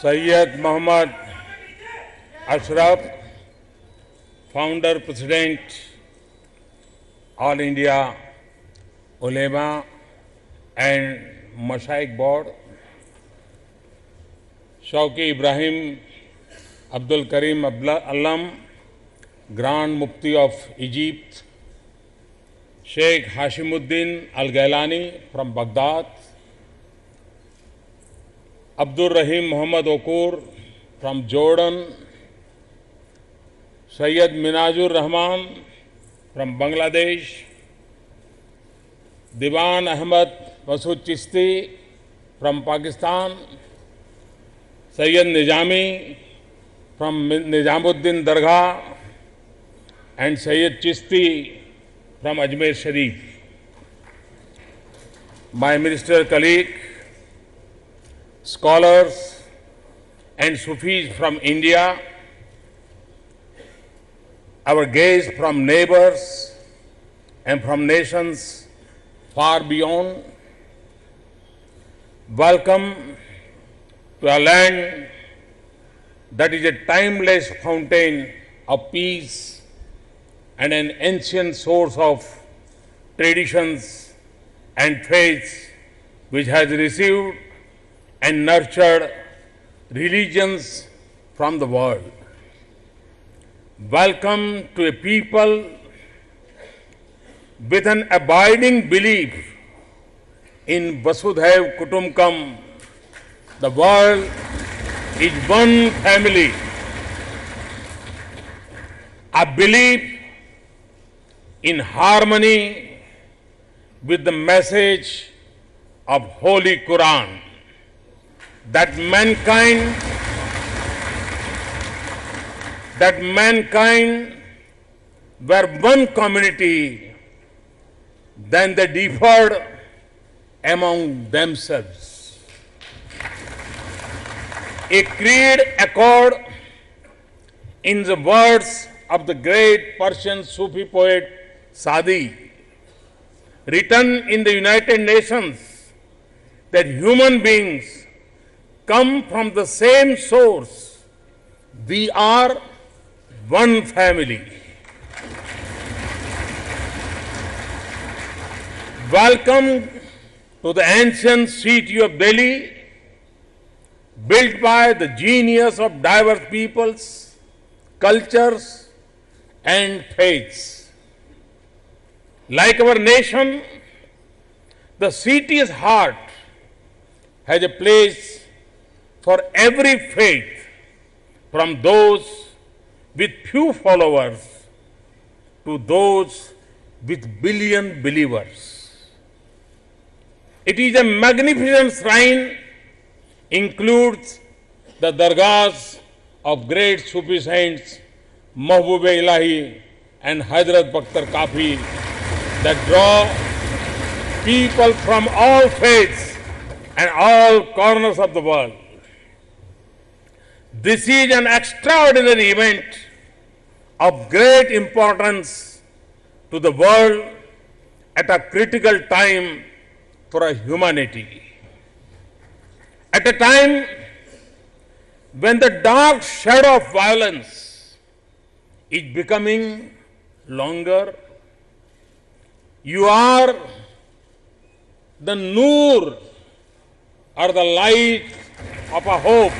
Syed Mohammad Ashraf, Founder President, All India Ulema and Mashaikh Board, Shauki Ibrahim Abdul Karim Alam, Grand Mufti of Egypt, Sheikh Hashimuddin Al-Gailani from Baghdad, Abdul Rahim Muhammad Okur from Jordan, Sayyid Minajur Rahman from Bangladesh, Diwan Ahmad Masood Chishti from Pakistan, Sayyid Nizami from Nizamuddin Dargah, and Sayyid Chishti from Ajmer Sharif. My minister colleague, scholars and Sufis from India, our guests from neighbors and from nations far beyond, welcome to a land that is a timeless fountain of peace and an ancient source of traditions and faiths, which has received and nurtured religions from the world. Welcome to a people with an abiding belief in Vasudhaiv Kutumbakam. The world is one family. A belief in harmony with the message of Holy Quran, that mankind were one community, then they differed among themselves. A creed accord, in the words of the great Persian Sufi poet Sadi, written in the United Nations, that human beings come from the same source. We are one family. Welcome to the ancient city of Delhi, built by the genius of diverse peoples, cultures, and faiths. Like our nation, the city's heart has a place for every faith, from those with few followers to those with billion believers. It is a magnificent shrine, includes the dargahs of great Sufi saints Mahbub-e-Ilahi and Hazrat Bakhtar Kafi, that draw people from all faiths and all corners of the world. This is an extraordinary event of great importance to the world at a critical time for humanity. At a time when the dark shadow of violence is becoming longer, you are the noor, or the light of a hope.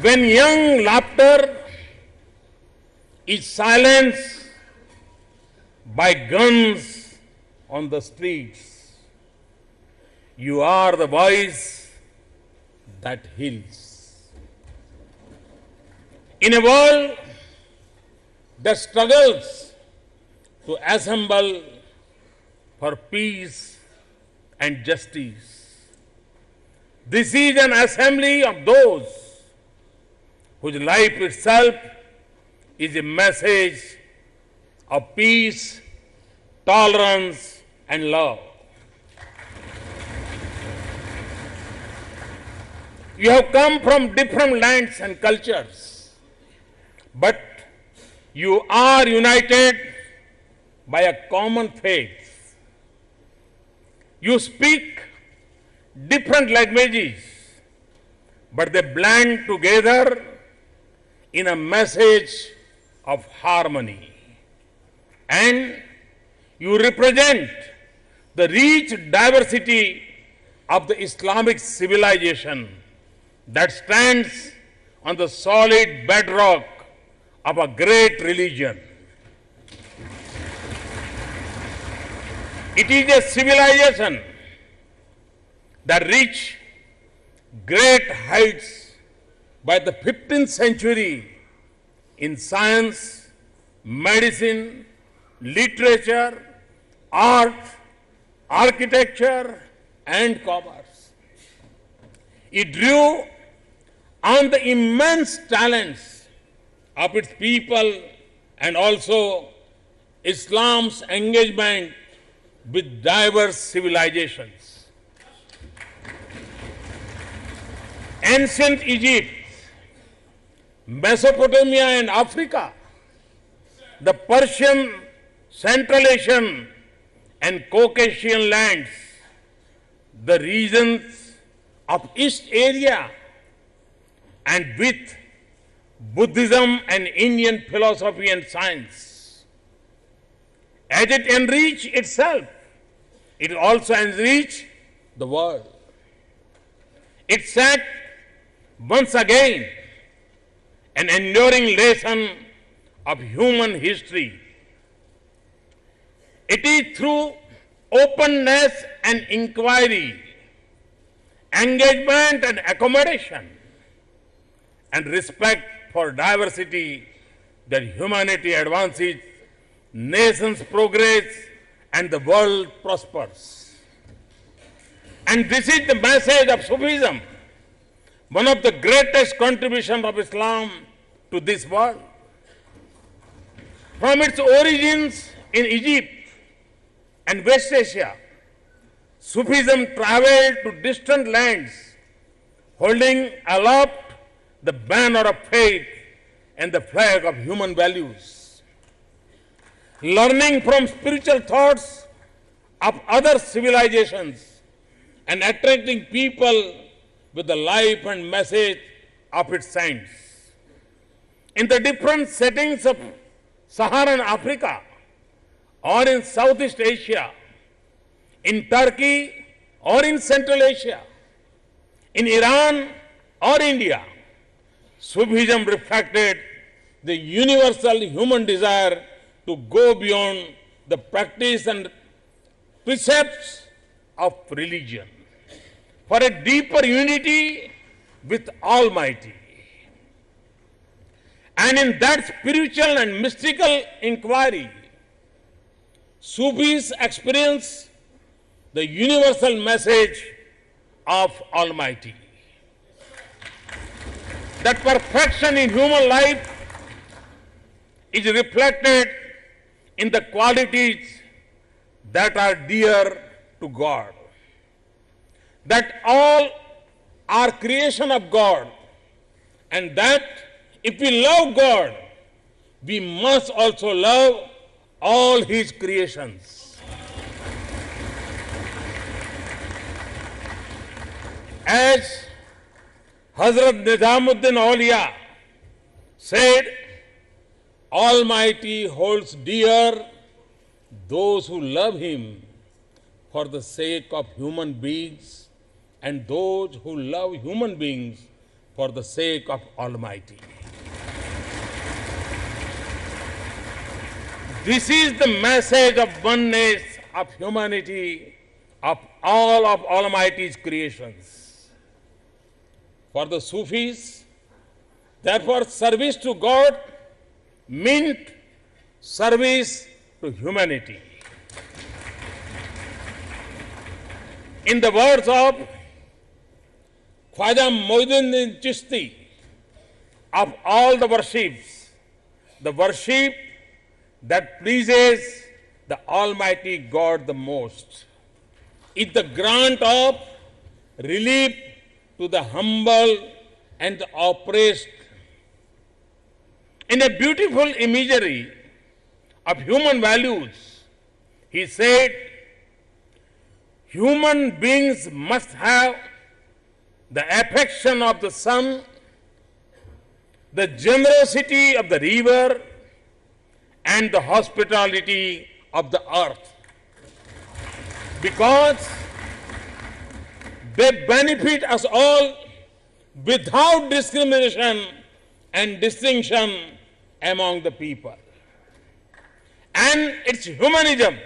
When young laughter is silenced by guns on the streets, you are the voice that heals. In a world that struggles to assemble for peace and justice, this is an assembly of those whose life itself is a message of peace, tolerance, and love. You have come from different lands and cultures, but you are united by a common faith. You speak different languages, but they blend together in a message of harmony. And you represent the rich diversity of the Islamic civilization that stands on the solid bedrock of a great religion. It is a civilization that reached great heights by the 15th century in science, medicine, literature, art, architecture, and commerce. It drew on the immense talents of its people and also Islam's engagement with diverse civilizations. Ancient Egypt, Mesopotamia and Africa, the Persian, Central Asian and Caucasian lands, the regions of East Asia, and with Buddhism and Indian philosophy and science. As it enriched itself, it also enriched the world. It set once again an enduring lesson of human history. It is through openness and inquiry, engagement and accommodation, and respect for diversity that humanity advances, nations progress, and the world prospers. And this is the message of Sufism, one of the greatest contributions of Islam to this world. From its origins in Egypt and West Asia, Sufism traveled to distant lands, holding aloft the banner of faith and the flag of human values. Learning from spiritual thoughts of other civilizations and attracting people with the life and message of its saints. In the different settings of Saharan Africa or in Southeast Asia, in Turkey or in Central Asia, in Iran or India, Sufism reflected the universal human desire to go beyond the practice and precepts of religion for a deeper unity with Almighty. And in that spiritual and mystical inquiry, Sufis experience the universal message of Almighty. That perfection in human life is reflected in the qualities that are dear to God. That all are creation of God, and that if we love God, we must also love all His creations. As Hazrat Nizamuddin Auliya said, Almighty holds dear those who love Him for the sake of human beings and those who love human beings for the sake of Almighty. This is the message of oneness of humanity of all of Almighty's creations. For the Sufis, therefore, service to God meant service to humanity. In the words of Khwaja Moinuddin Chishti, of all the worships, the worship that pleases the Almighty God the most is the grant of relief to the humble and the oppressed. In a beautiful imagery of human values, he said, human beings must have the affection of the sun, the generosity of the river, and the hospitality of the earth, because they benefit us all without discrimination and distinction among the people. And its humanism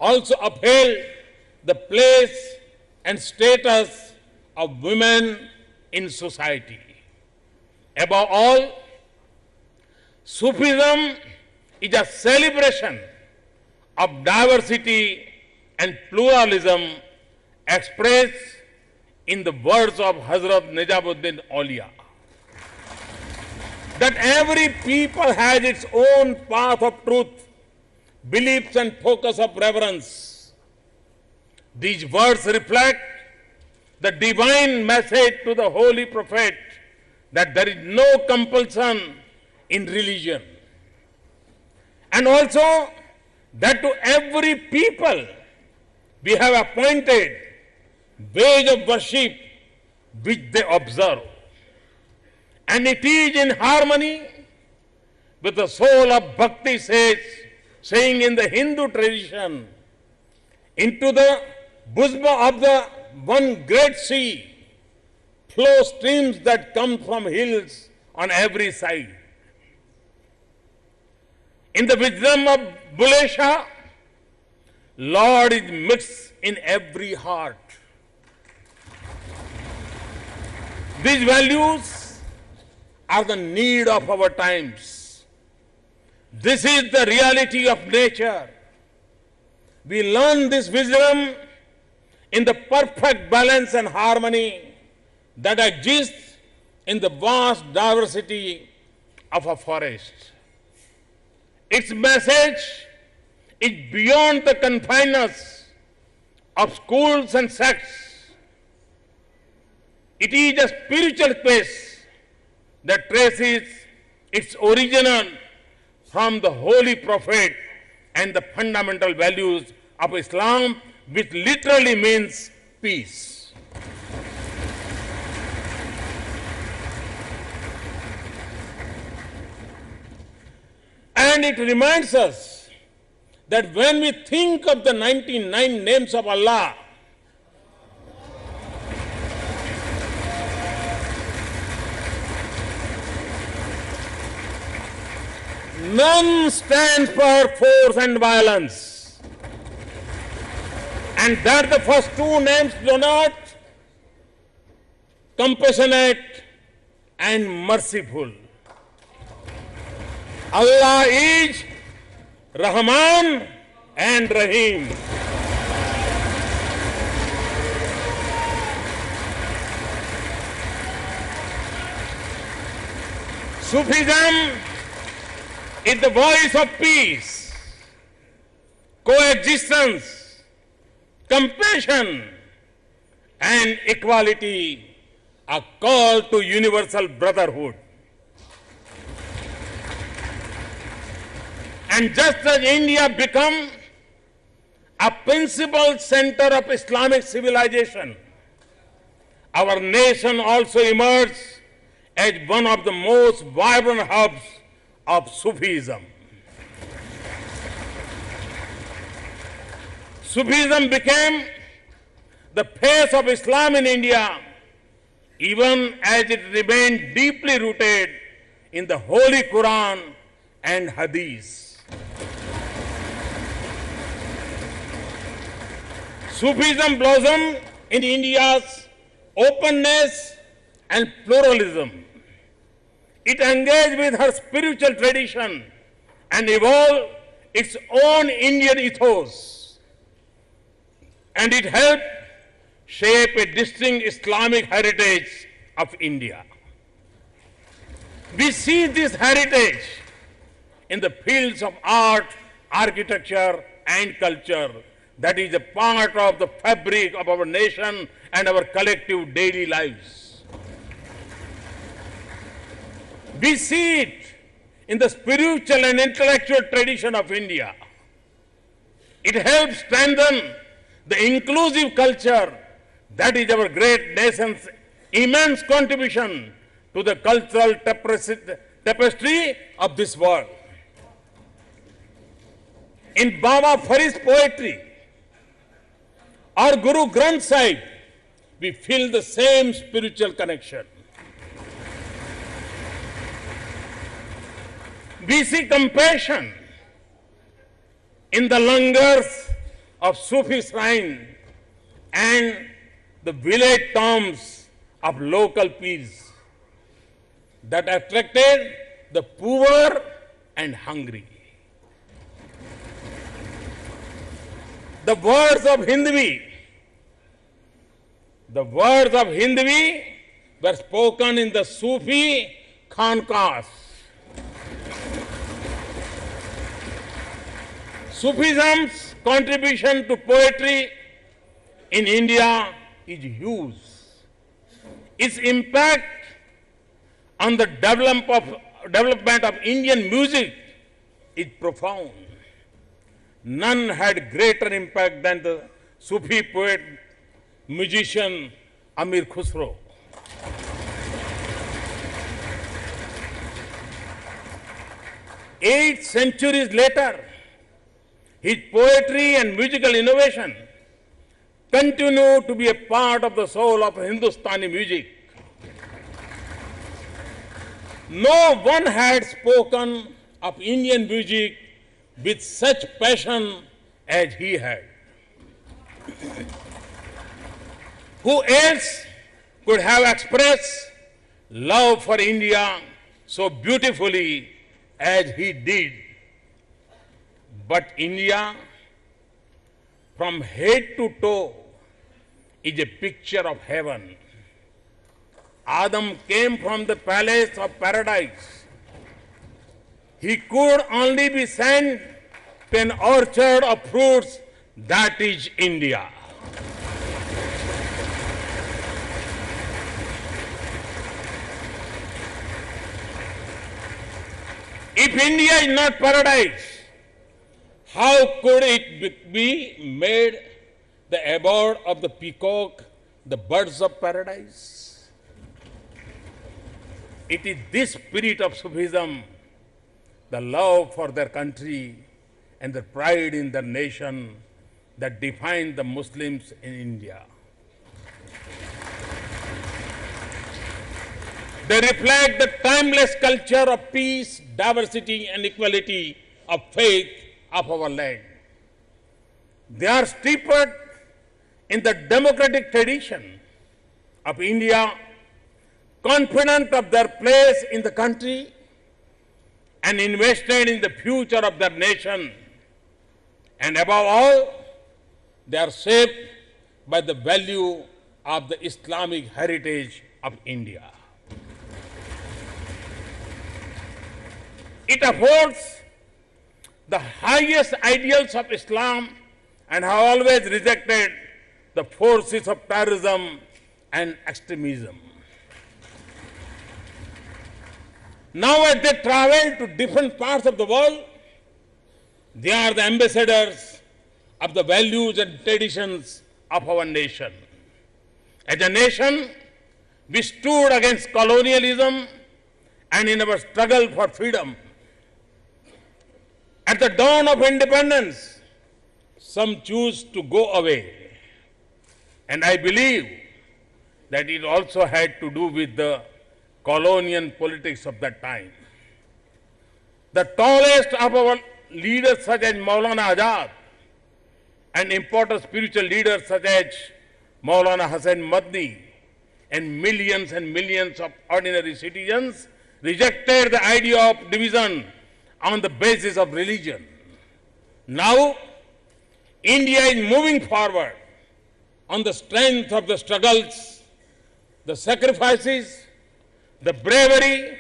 also upheld the place and status of women in society. Above all, Sufism is a celebration of diversity and pluralism expressed in the words of Hazrat Nizamuddin Aulia, that every people has its own path of truth, beliefs and focus of reverence. These words reflect the divine message to the Holy Prophet that there is no compulsion in religion, and also that to every people we have appointed ways of worship which they observe, and it is in harmony with the soul of bhakti, saying in the Hindu tradition, into the bosom of the one great sea flow streams that come from hills on every side. In the wisdom of Bullhe Shah, Lord is mixed in every heart. These values are the need of our times. This is the reality of nature. We learn this wisdom in the perfect balance and harmony that exists in the vast diversity of a forest. Its message is beyond the confines of schools and sects. It is a spiritual quest that traces its origin from the Holy Prophet and the fundamental values of Islam, which literally means peace. And it reminds us that when we think of the 99 names of Allah, none stands for force and violence. And that the first two names denote compassionate and merciful. Allah is Rahman and Rahim. Sufism is the voice of peace, coexistence, compassion, and equality, a call to universal brotherhood. And just as India became a principal center of Islamic civilization, our nation also emerged as one of the most vibrant hubs of Sufism. Sufism became the face of Islam in India, even as it remained deeply rooted in the Holy Quran and Hadith. Sufism blossomed in India's openness and pluralism. It engaged with her spiritual tradition and evolved its own Indian ethos. And it helped shape a distinct Islamic heritage of India. We see this heritage in the fields of art, architecture, and culture that is a part of the fabric of our nation and our collective daily lives. We see it in the spiritual and intellectual tradition of India. It helps strengthen the inclusive culture that is our great nation's immense contribution to the cultural tapestry of this world. In Baba Farid's poetry or Guru Granth Sahib, we feel the same spiritual connection. We see compassion in the langars of Sufi shrine and the village tombs of local peers that attracted the poor and hungry. The words of Hindvi were spoken in the Sufi khanqahs. Sufism's contribution to poetry in India is huge. Its impact on the development of Indian music is profound. None had greater impact than the Sufi poet, musician Amir Khusro. 8 centuries later, his poetry and musical innovation continue to be a part of the soul of Hindustani music. No one had spoken of Indian music with such passion as he had. Who else could have expressed love for India so beautifully as he did? But India, from head to toe, is a picture of heaven. Adam came from the palace of paradise. He could only be sent to an orchard of fruits, that is India. If India is not paradise, how could it be made the abode of the peacock, the birds of paradise? It is this spirit of Sufism, the love for their country and the pride in their nation, that define the Muslims in India. They reflect the timeless culture of peace, diversity, and equality of faith of our land. They are steeped in the democratic tradition of India, confident of their place in the country, and invested in the future of their nation. And above all, they are shaped by the value of the Islamic heritage of India. It affords the highest ideals of Islam and have always rejected the forces of terrorism and extremism. Now as they travel to different parts of the world, they are the ambassadors of the values and traditions of our nation. As a nation, we stood against colonialism and in our struggle for freedom. At the dawn of independence, some choose to go away. And I believe that it also had to do with the colonial politics of that time. The tallest of our leaders such as Maulana Azad and important spiritual leaders such as Maulana Hussain Madni and millions of ordinary citizens rejected the idea of division on the basis of religion. Now, India is moving forward on the strength of the struggles, the sacrifices, the bravery,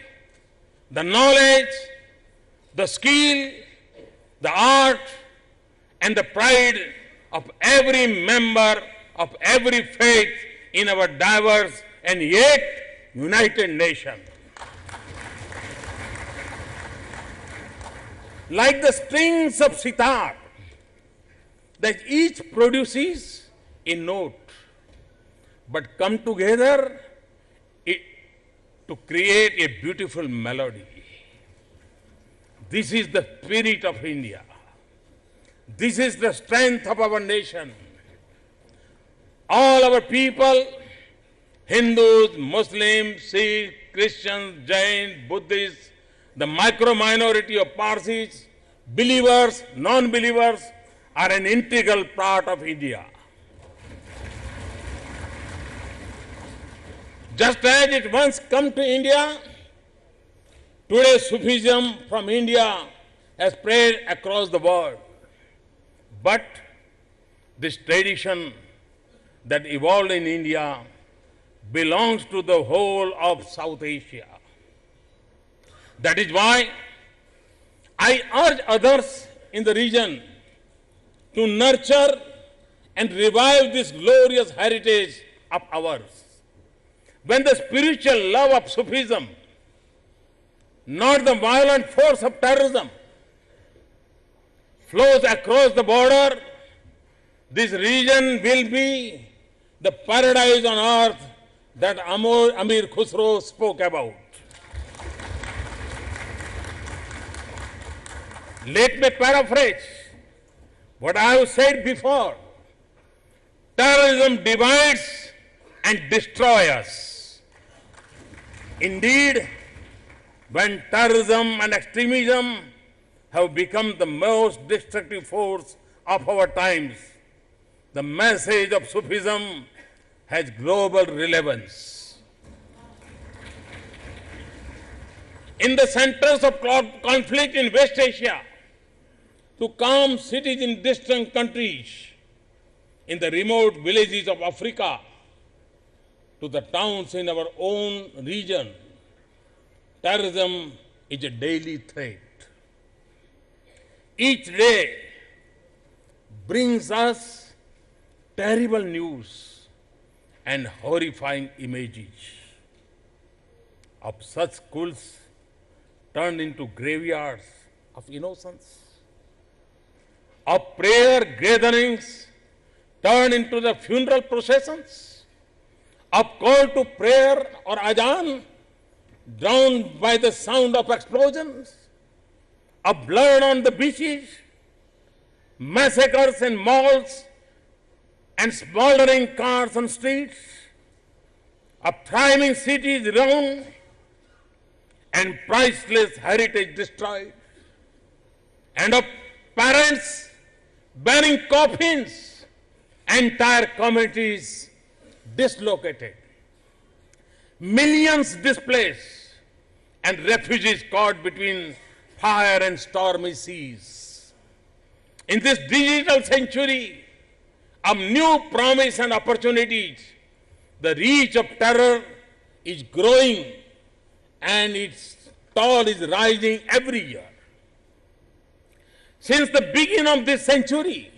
the knowledge, the skill, the art, and the pride of every member of every faith in our diverse and yet united nation. Like the strings of sitar that each produces a note, but come together to create a beautiful melody. This is the spirit of India. This is the strength of our nation. All our people, Hindus, Muslims, Sikhs, Christians, Jains, Buddhists, the micro-minority of Parsis, believers, non-believers, are an integral part of India. Just as it once come to India, today Sufism from India has spread across the world. But this tradition that evolved in India belongs to the whole of South Asia. That is why I urge others in the region to nurture and revive this glorious heritage of ours. When the spiritual love of Sufism, not the violent force of terrorism, flows across the border, this region will be the paradise on earth that Amir Khusro spoke about. Let me paraphrase what I have said before. Terrorism divides and destroys us. Indeed, when terrorism and extremism have become the most destructive force of our times, the message of Sufism has global relevance. In the centers of conflict in West Asia, to calm cities in distant countries, in the remote villages of Africa, to the towns in our own region, terrorism is a daily threat. Each day brings us terrible news and horrifying images of such schools turned into graveyards of innocence, of prayer gatherings turned into the funeral processions, of call to prayer or adhan drowned by the sound of explosions, of blood on the beaches, massacres in malls and smoldering cars on streets, of thriving cities ruined and priceless heritage destroyed, and of parents bearing coffins, entire communities dislocated, millions displaced, and refugees caught between fire and stormy seas. In this digital century of new promise and opportunities, the reach of terror is growing and its toll is rising every year. Since the beginning of this century,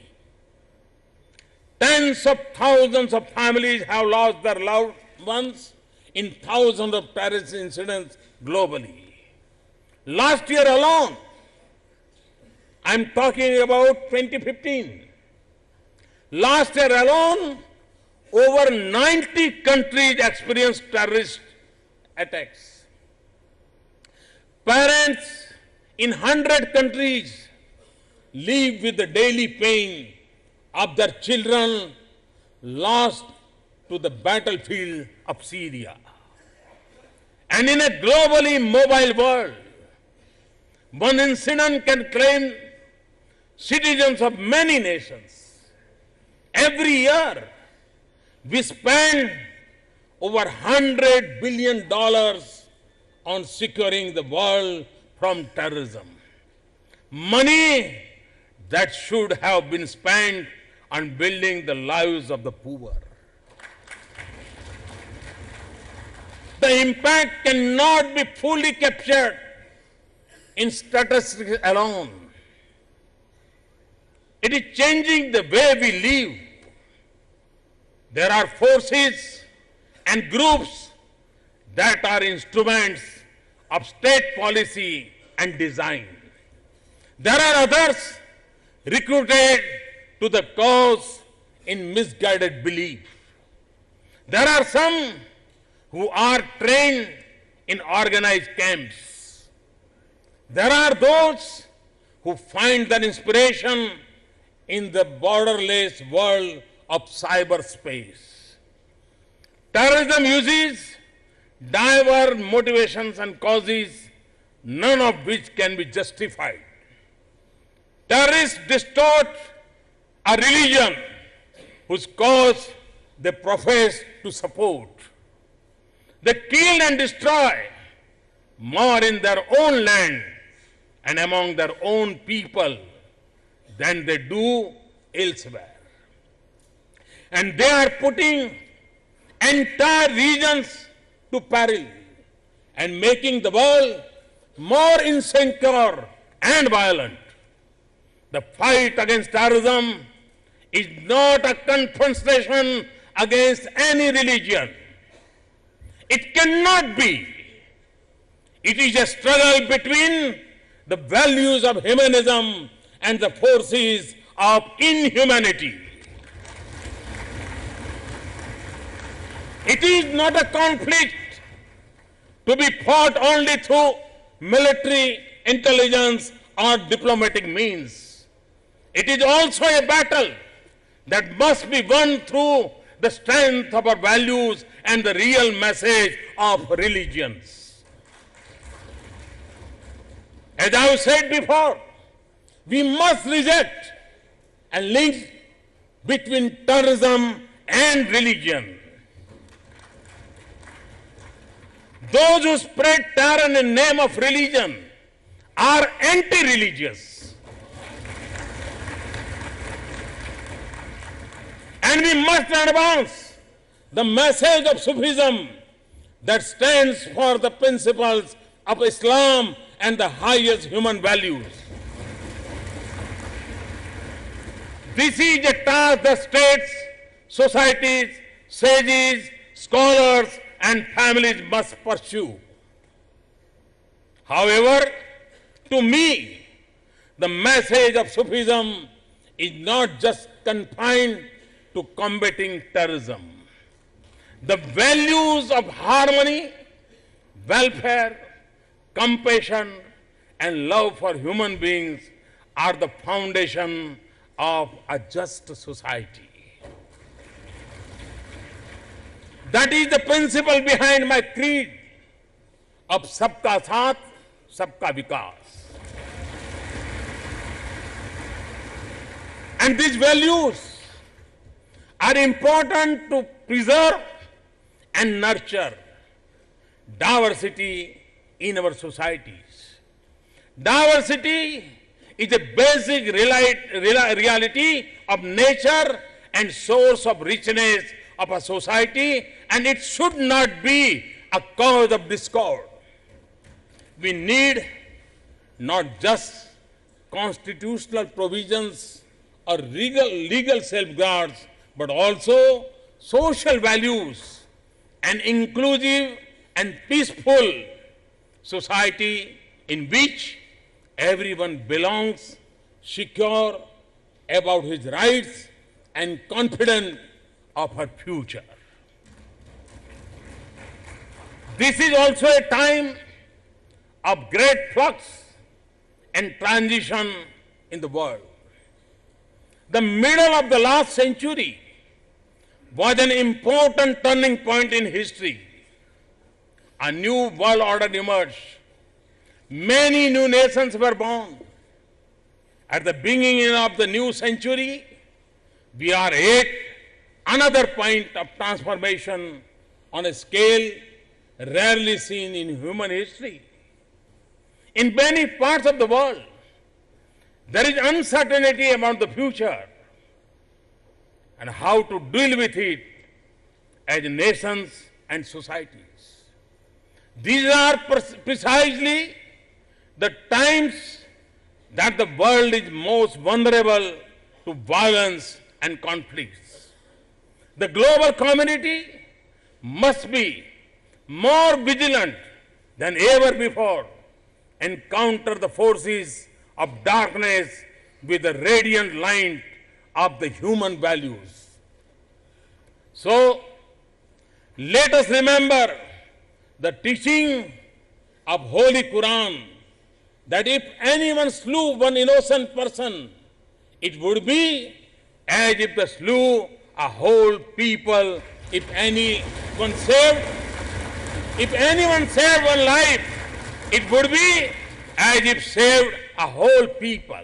tens of thousands of families have lost their loved ones in thousands of terrorist incidents globally. Last year alone, I'm talking about 2015. Last year alone, over 90 countries experienced terrorist attacks. Parents in 100 countries live with the daily pain of their children lost to the battlefield of Syria. And in a globally mobile world, one incident can claim citizens of many nations. Every year, we spend over $100 billion on securing the world from terrorism. Money that should have been spent on building the lives of the poor. The impact cannot be fully captured in statistics alone. It is changing the way we live. There are forces and groups that are instruments of state policy and design. There are others recruited to the cause in misguided belief. There are some who are trained in organized camps. There are those who find their inspiration in the borderless world of cyberspace. Terrorism uses diverse motivations and causes, none of which can be justified. Terrorists distort a religion whose cause they profess to support. They kill and destroy more in their own land and among their own people than they do elsewhere. And they are putting entire regions to peril and making the world more insecure and violent. The fight against terrorism is not a confrontation against any religion. It cannot be. It is a struggle between the values of humanism and the forces of inhumanity. It is not a conflict to be fought only through military intelligence or diplomatic means. It is also a battle that must be won through the strength of our values and the real message of religions. As I have said before, we must reject a link between terrorism and religion. Those who spread terror in the name of religion are anti-religious. And we must advance the message of Sufism that stands for the principles of Islam and the highest human values. This is a task that states, societies, sages, scholars, and families must pursue. However, to me, the message of Sufism is not just confined to combating terrorism. The values of harmony, welfare, compassion, and love for human beings are the foundation of a just society. That is the principle behind my creed of Sabka Saath, Sabka Vikas. And these values are important to preserve and nurture diversity in our societies. Diversity is a basic reality of nature and source of richness of a society, and it should not be a cause of discord. We need not just constitutional provisions or legal safeguards, but also social values, an inclusive and peaceful society in which everyone belongs, secure about his rights, and confident of her future. This is also a time of great flux and transition in the world. The middle of the last century was an important turning point in history. A new world order emerged. Many new nations were born. At the beginning of the new century, we are at another point of transformation on a scale rarely seen in human history. In many parts of the world, there is uncertainty about the future and how to deal with it as nations and societies. These are precisely the times that the world is most vulnerable to violence and conflicts. The global community must be more vigilant than ever before and counter the forces of darkness with the radiant light of the human values. So, let us remember the teaching of Holy Quran that if anyone slew one innocent person, it would be as if they slew a whole people. If anyone saved one life, it would be as if saved a whole people.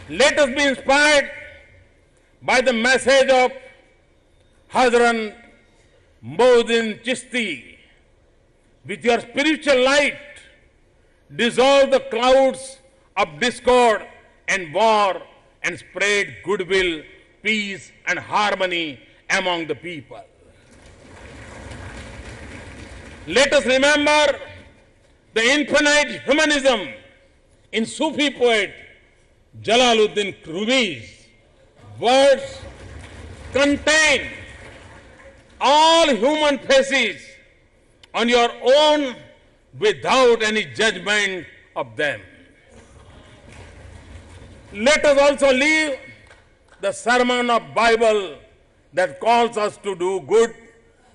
Let us be inspired by the message of Hazrat Mohuddin Chishti. With your spiritual light, dissolve the clouds of discord and war and spread goodwill, peace and harmony among the people. Let us remember the infinite humanism in Sufi poet Jalaluddin Rumi's words contain all human faces on your own without any judgment of them. Let us also leave the sermon of Bible that calls us to do good,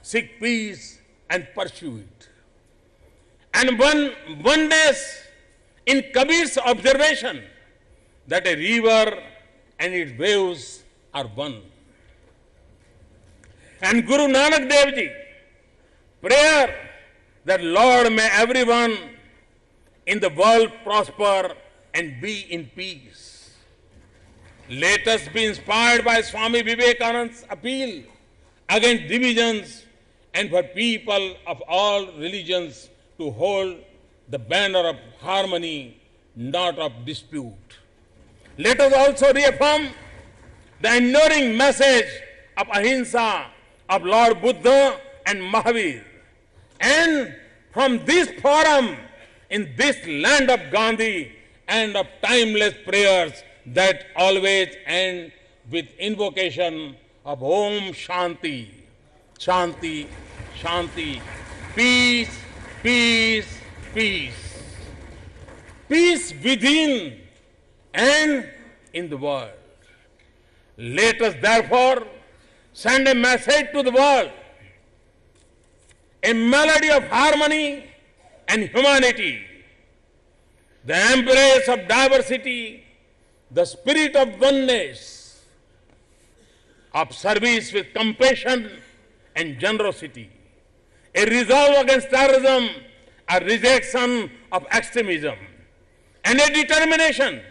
seek peace and pursue it. And one day in Kabir's observation that a river and its waves are one. And Guru Nanak Dev Ji, prayer that Lord may everyone in the world prosper and be in peace. Let us be inspired by Swami Vivekananda's appeal against divisions and for people of all religions to hold the banner of harmony, not of dispute. Let us also reaffirm the enduring message of Ahimsa of Lord Buddha and Mahavir. And from this forum, in this land of Gandhi and of timeless prayers that always end with invocation of Om Shanti, Shanti, Shanti, peace, peace, peace. Peace within and in the world. Let us therefore send a message to the world, a melody of harmony and humanity, the embrace of diversity, the spirit of oneness, of service with compassion and generosity, a resolve against terrorism, a rejection of extremism, and a determination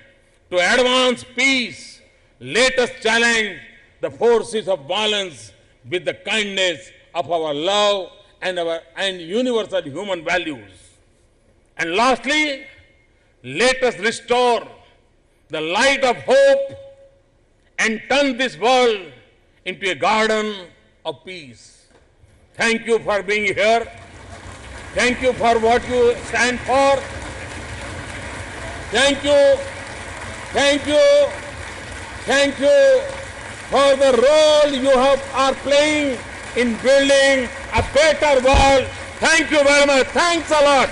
to advance peace. Let us challenge the forces of violence with the kindness of our love and universal human values. And lastly, let us restore the light of hope and turn this world into a garden of peace. Thank you for being here. Thank you for what you stand for. Thank you. Thank you. Thank you for the role you are playing in building a better world. Thank you very much. Thanks a lot.